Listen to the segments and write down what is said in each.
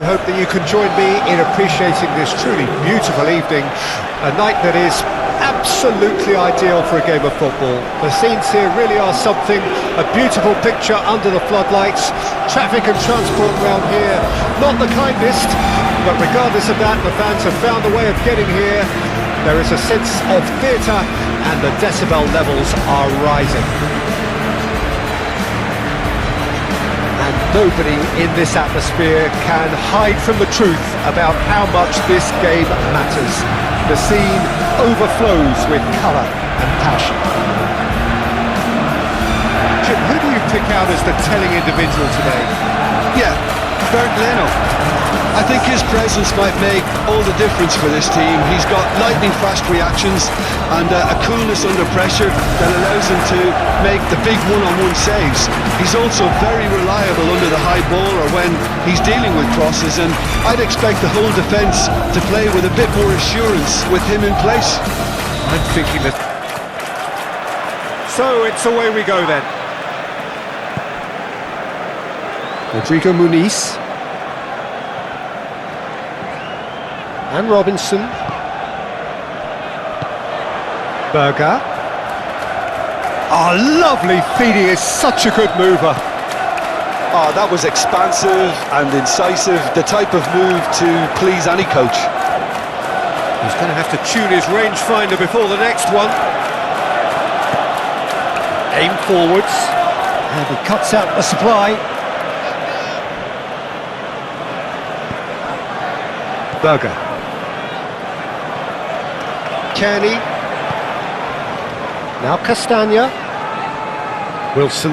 I hope that you can join me in appreciating this truly beautiful evening, a night that is absolutely ideal for a game of football. The scenes here really are something, a beautiful picture under the floodlights. Traffic and transport around here, not the kindest, but regardless of that, the fans have found a way of getting here. There is a sense of theatre and the decibel levels are rising. And nobody in this atmosphere can hide from the truth about how much this game matters. The scene overflows with colour and passion. Jim, who do you pick out as the telling individual today? Yeah, Bernd Leno. I think his presence might make all the difference for this team. He's got lightning fast reactions and a coolness under pressure that allows him to make the big one-on-one saves. He's also very reliable under the high ball or when he's dealing with crosses, and I'd expect the whole defence to play with a bit more assurance with him in place. I'm thinking that... So it's away we go then. Rodrigo Muniz. And Robinson. Berger. Oh, lovely feeding, is such a good mover. Oh, that was expansive and incisive, the type of move to please any coach. He's going to have to tune his rangefinder before the next one. Aim forwards. And he cuts out the supply. Berger. Kearney. Now Castagna. Wilson.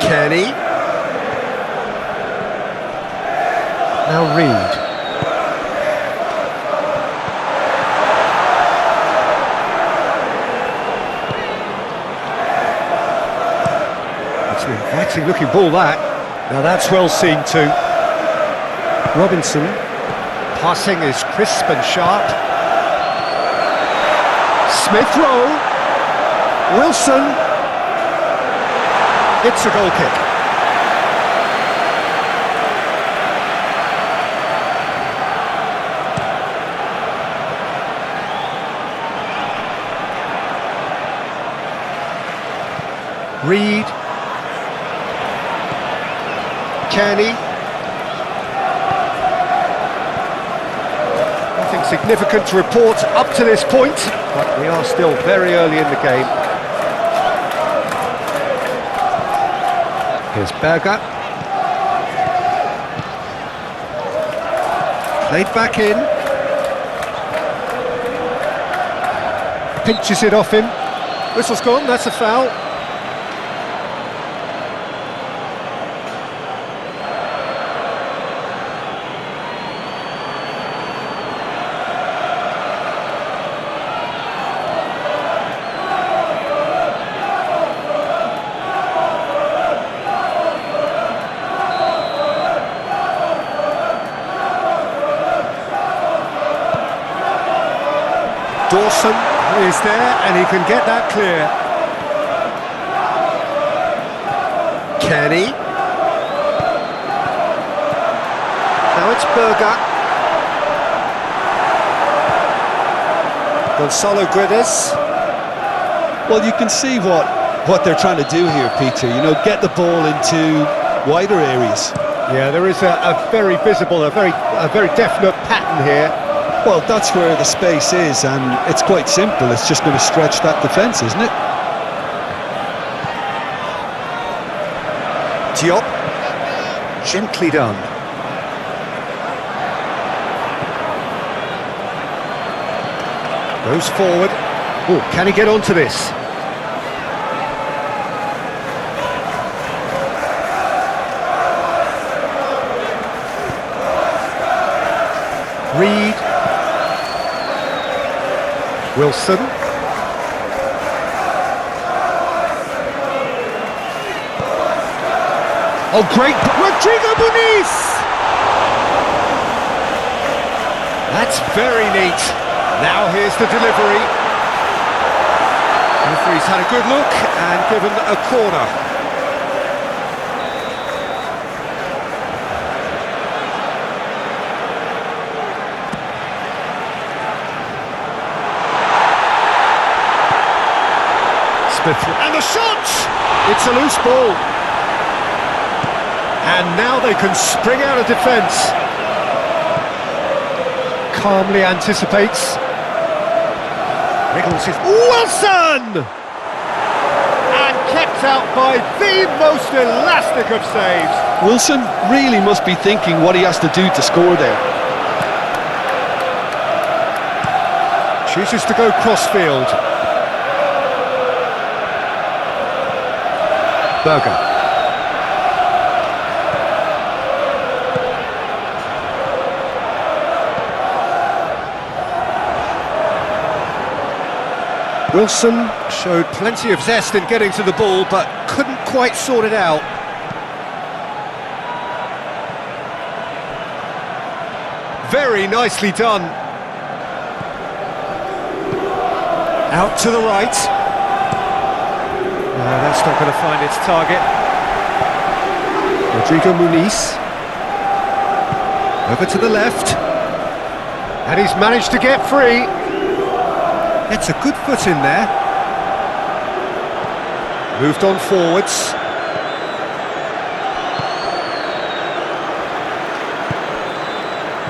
Kearney. Now Reed. It's an inviting looking ball that. Now that's well seen too. Robinson. Passing is crisp and sharp. Smith Rowe. Wilson. It's a goal kick. Reed. Kearney. Nothing significant to report up to this point, but we are still very early in the game. Here's Berger. Played back in. Pinches it off him. Whistle's gone, that's a foul. Dawson is there and he can get that clear. Kearney. Now it's Berger. Gonzalo Guedes. Well, you can see what they're trying to do here, Peter. You know, get the ball into wider areas. Yeah, there is a very visible, a very definite pattern here. Well, that's where the space is, and it's quite simple. It's just going to stretch that defence, isn't it? Diop. Gently done. Goes forward. Oh, can he get onto this? Reed. Wilson. Oh, great! Rodrigo Muniz! That's very neat. Now here's the delivery. Referee's had a good look and given a corner. And the shot! It's a loose ball. And now they can spring out of defence. Calmly anticipates. Wriggles his... Wilson! And kept out by the most elastic of saves. Wilson really must be thinking what he has to do to score there. Chooses to go crossfield. Berger. Wilson showed plenty of zest in getting to the ball, but couldn't quite sort it out. Very nicely done. Out to the right. No, that's not going to find its target. Rodrigo Muniz. Over to the left. And he's managed to get free. Gets a good foot in there. Moved on forwards.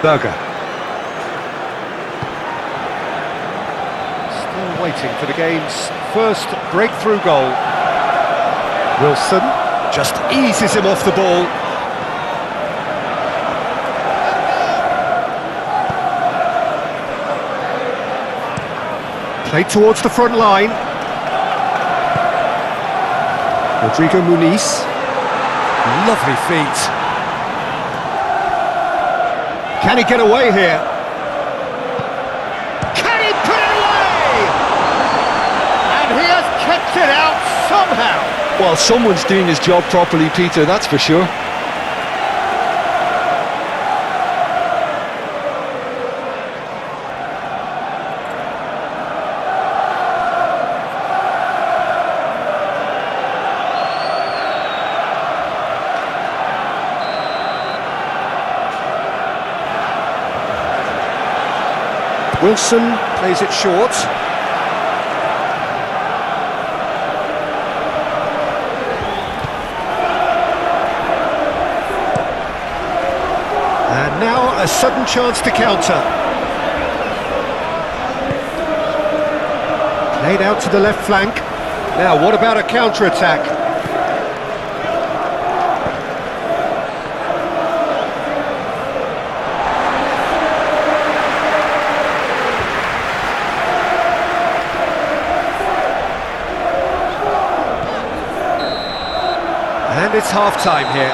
Berger. Still waiting for the game's first breakthrough goal. Wilson just eases him off the ball. Played towards the front line. Rodrigo Muniz. Lovely feet. Can he get away here? Can he put it away? And he has kept it out somehow. Well, someone's doing his job properly, Peter, that's for sure. Wilson plays it short. And now a sudden chance to counter. Played out to the left flank. Now what about a counter-attack? And it's half-time here.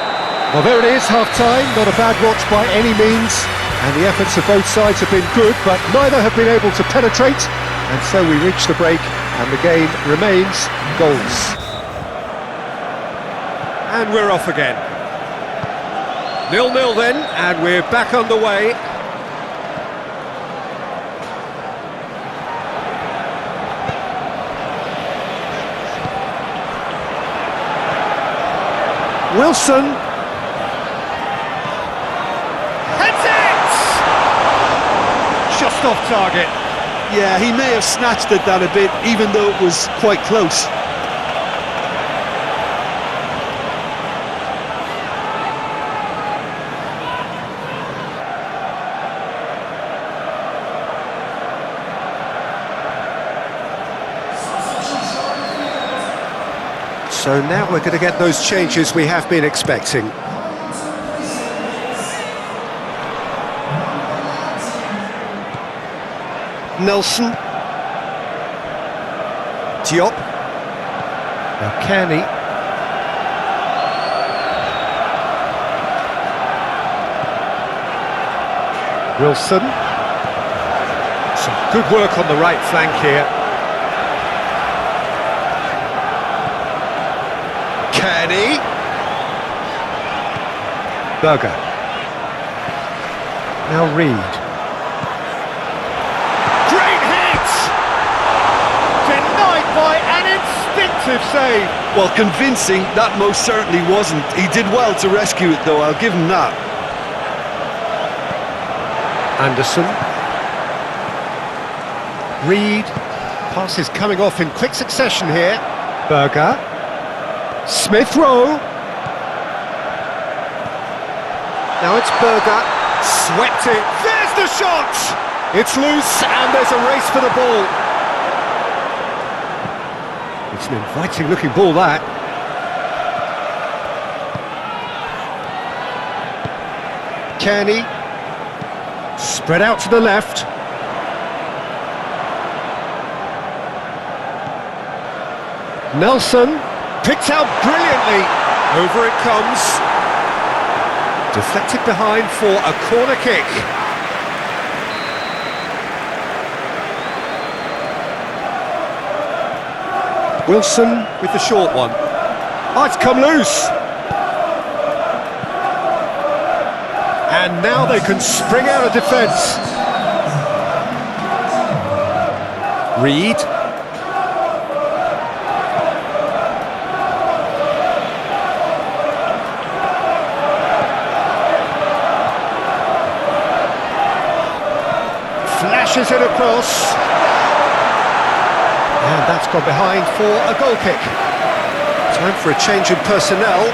Well, there it is, half-time. Not a bad watch by any means. And the efforts of both sides have been good, but neither have been able to penetrate. And so we reach the break, and the game remains goals. And we're off again. 0-0 then, and we're back underway. Wilson. Heads it! Just off target. Yeah, he may have snatched at that a bit, even though it was quite close. So now we're going to get those changes we have been expecting. Nelson. Diop. Now Kearney. Wilson. Some good work on the right flank here. Kearney. Berger. Now Reed. Great hit! Denied by an instinctive save. Well, convincing, that most certainly wasn't. He did well to rescue it, though, I'll give him that. Anderson. Reed. Passes coming off in quick succession here. Berger. Smith Rowe. Now it's Berger. Swept it. There's the shot! It's loose and there's a race for the ball. It's an inviting looking ball, that. Kearney. Spread out to the left. Nelson. Picked out brilliantly. Over it comes. Deflected behind for a corner kick. Wilson with the short one. Oh, it's come loose. And now they can spring out of defence. Reed. Flashes it across. And that's gone behind for a goal kick. Time for a change in personnel.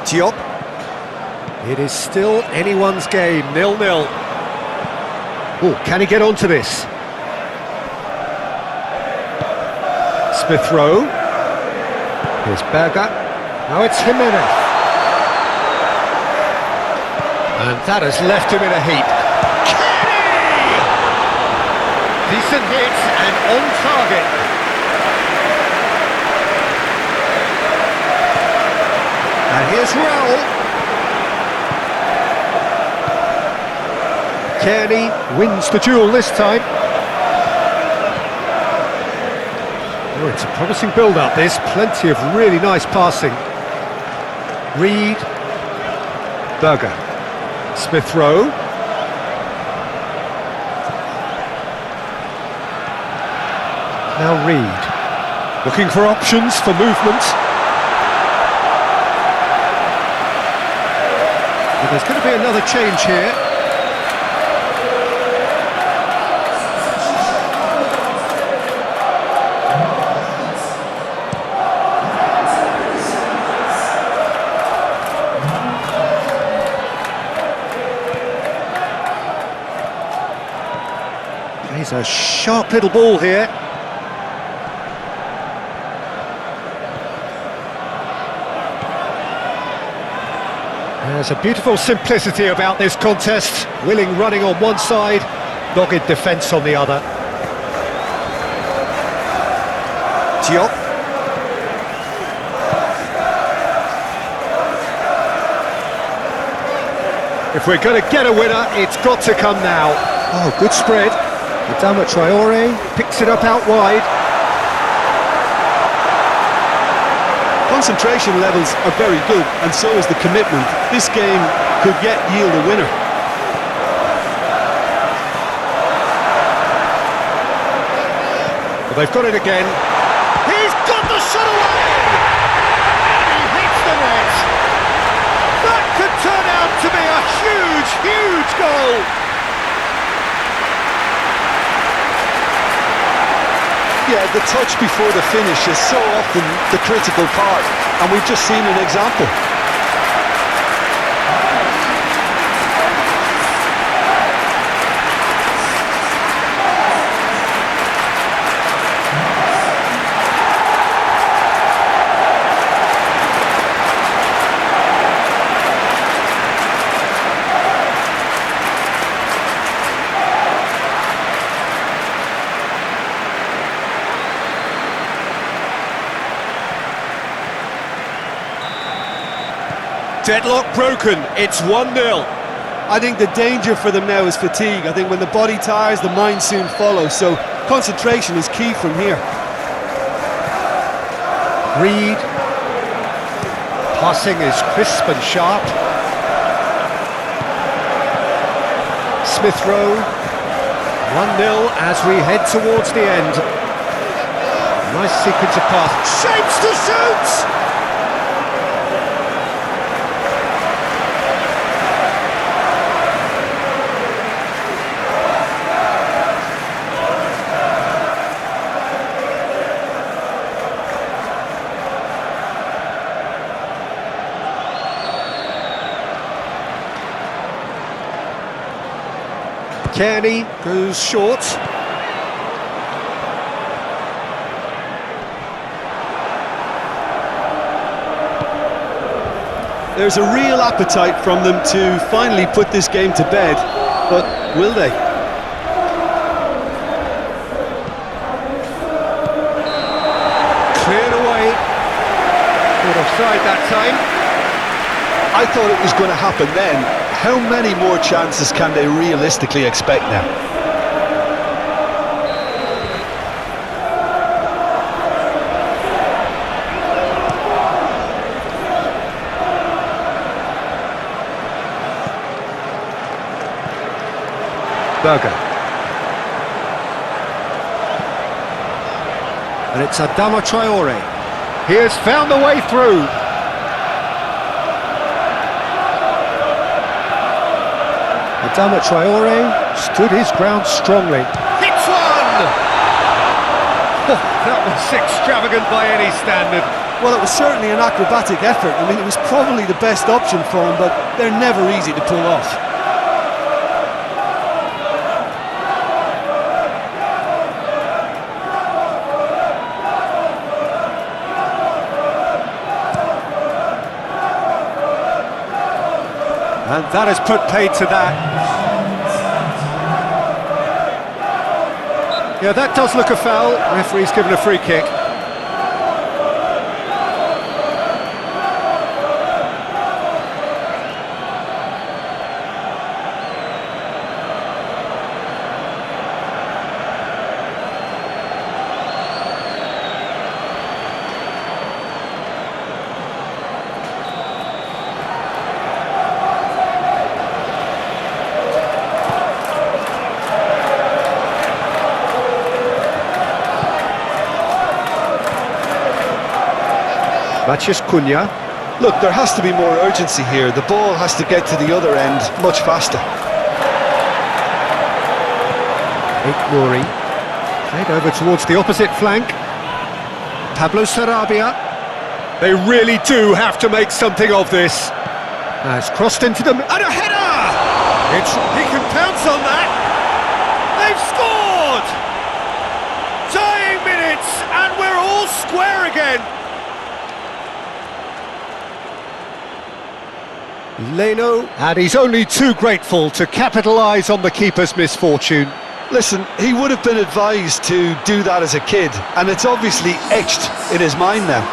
Diop. It is still anyone's game, 0-0. Oh, can he get onto this? Smith Rowe. Here's Berger. Now it's Jimenez. And that has left him in a heap. Kenny! Decent hit and on target. And here's Raul. Kearney wins the duel this time. Oh, it's a promising build-up, this. Plenty of really nice passing. Reed. Berger. Smith Rowe. Now Reed. Looking for options for movement. But there's going to be another change here. Plays a sharp little ball here. There's a beautiful simplicity about this contest. Willing running on one side, dogged defence on the other. Diop. If we're going to get a winner, it's got to come now. Oh, good spread. Adama Traore picks it up out wide. Concentration levels are very good, and so is the commitment. This game could yet yield a winner. Well, they've got it again. He's got the shot away! And he hits the net! That could turn out to be a huge, huge goal! Yeah, the touch before the finish is so often the critical part, and we've just seen an example. Deadlock broken, it's 1-0. I think the danger for them now is fatigue. I think when the body tires, the mind soon follows, so concentration is key from here. Reed. Passing is crisp and sharp. Smith Rowe. 1-0 as we head towards the end. Nice sequence of pass. Shapes to shoot! Kearney goes short. There's a real appetite from them to finally put this game to bed, but will they? Cleared away. Good offside that time. I thought it was going to happen then. How many more chances can they realistically expect now? Berger. And it's Adama Traore. He has found the way through. Adama Traore stood his ground strongly. Hits one! Oh, that was extravagant by any standard. Well, it was certainly an acrobatic effort. I mean, it was probably the best option for him, but they're never easy to pull off. And that has put paid to that. Yeah, that does look a foul. Referee's given a free kick. Matheus Cunha. Look, there has to be more urgency here. The ball has to get to the other end much faster. Nouri. Played over towards the opposite flank. Pablo Sarabia. They really do have to make something of this. It's crossed into them. And a header! He can pounce on that. They've scored! Dying minutes, and we're all square again. Leno, and he's only too grateful to capitalise on the keeper's misfortune. Listen, he would have been advised to do that as a kid, and it's obviously etched in his mind now.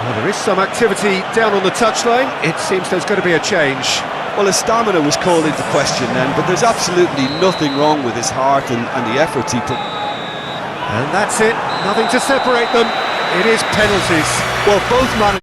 Well, there is some activity down on the touchline. It seems there's going to be a change. Well, his stamina was called into question then, but there's absolutely nothing wrong with his heart and the efforts he put. And that's it. Nothing to separate them. It is penalties. Well, both managers